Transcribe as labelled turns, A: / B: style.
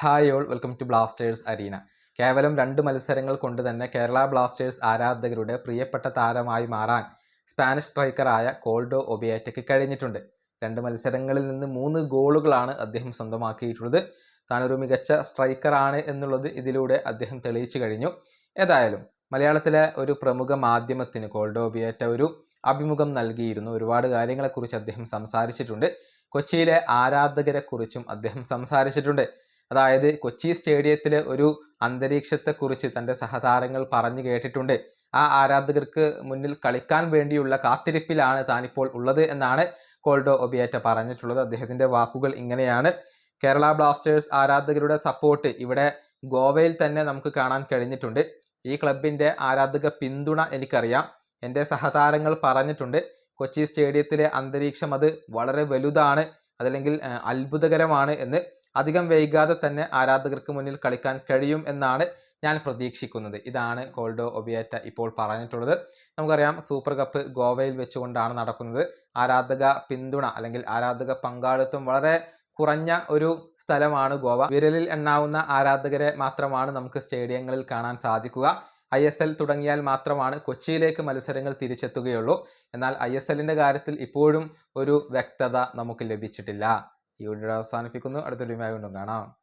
A: Hi all, welcome to Blasters arena. കേവലം 2 മത്സരങ്ങൾ കൊണ്ട് തന്നെ കേരള ബ്ലാസ്റ്റേഴ്സ് ആരാധകരുടെ പ്രിയപ്പെട്ട താരമായി മാറാൻ സ്പാനിഷ് സ്ട്രൈക്കറായ കോൾഡോ ഒബിയാറ്റയ്ക്ക് കഴിഞ്ഞിട്ടുണ്ട്. 2 മത്സരങ്ങളിൽ നിന്ന് 3 ഗോളുകളാണ് അദ്ദേഹം സ്വന്തമാക്കിയിട്ടുള്ളത്. താനൊരു മികച്ച സ്ട്രൈക്കറാണ് എന്നുള്ളത് ഇതിലൂടെ അദ്ദേഹം തെളിയിച്ചു കഴിഞ്ഞു. ഏതായാലും മലയാളത്തിലെ ഒരു പ്രമുഖ മാധ്യമത്തിന് കോൾഡോ ഒബിയാറ്റ ഒരു അഭിമുഖം നൽകിയിരുന്നു. ഒരുപാട് കാര്യങ്ങളെക്കുറിച്ച് അദ്ദേഹം സംസാരിച്ചിട്ടുണ്ട്. കൊച്ചിയിലെ ആരാധകരെക്കുറിച്ചും അദ്ദേഹം സംസാരിച്ചിട്ടുണ്ട്. അതായത് കൊച്ചി സ്റ്റേഡിയത്തിലെ ഒരു അന്തരീക്ഷത്തെക്കുറിച്ച് തൻ്റെ സഹതാരങ്ങൾ പറഞ്ഞു കേട്ടിട്ടുണ്ട്. ആ ആരാധകർക്ക് മുന്നിൽ കളിക്കാൻ വേണ്ടിയുള്ള കാത്തിരിപ്പിലാണ് താനിപ്പോൾ ഉള്ളത് എന്നാണ് കോൾഡോ ഒബിയാറ്റ പറഞ്ഞിട്ടുള്ളത്. അദ്ദേഹത്തിൻ്റെ വാക്കുകൾ ഇങ്ങനെയാണ്: കേരള ബ്ലാസ്റ്റേഴ്സ് ആരാധകരുടെ സപ്പോർട്ട് ഇവിടെ ഗോവയിൽ തന്നെ നമുക്ക് കാണാൻ കഴിഞ്ഞിട്ടുണ്ട്. ഈ ക്ലബിൻ്റെ ആരാധക പിന്തുണ എനിക്കറിയാം. എൻ്റെ സഹതാരങ്ങൾ പറഞ്ഞിട്ടുണ്ട് കൊച്ചി സ്റ്റേഡിയത്തിലെ അന്തരീക്ഷം അത് വളരെ വലുതാണ്, അതല്ലെങ്കിൽ അത്ഭുതകരമാണ് എന്ന്. അധികം വൈകാതെ തന്നെ ആരാധകർക്ക് മുന്നിൽ കളിക്കാൻ കഴിയും എന്നാണ് ഞാൻ പ്രതീക്ഷിക്കുന്നത്. ഇതാണ് കോൾഡോ ഒബിയാറ്റ ഇപ്പോൾ പറഞ്ഞിട്ടുള്ളത്. നമുക്കറിയാം, സൂപ്പർ കപ്പ് ഗോവയിൽ വെച്ചുകൊണ്ടാണ് നടക്കുന്നത്. ആരാധക പിന്തുണ അല്ലെങ്കിൽ ആരാധക പങ്കാളിത്തം വളരെ കുറഞ്ഞ ഒരു സ്ഥലമാണ് ഗോവ. വിരലിൽ എണ്ണാവുന്ന ആരാധകരെ മാത്രമാണ് നമുക്ക് സ്റ്റേഡിയങ്ങളിൽ കാണാൻ സാധിക്കുക. ISL തുടങ്ങിയാൽ മാത്രമാണ് കൊച്ചിയിലേക്ക് മത്സരങ്ങൾ തിരിച്ചെത്തുകയുള്ളൂ. എന്നാൽ ISLൻ്റെ കാര്യത്തിൽ ഇപ്പോഴും ഒരു വ്യക്തത നമുക്ക് ലഭിച്ചിട്ടില്ല. ഈ വീഡിയോ അവസാനിപ്പിക്കുന്നു. അടുത്തൊരു വീഡിയോയുമായി വീണ്ടും കാണാം.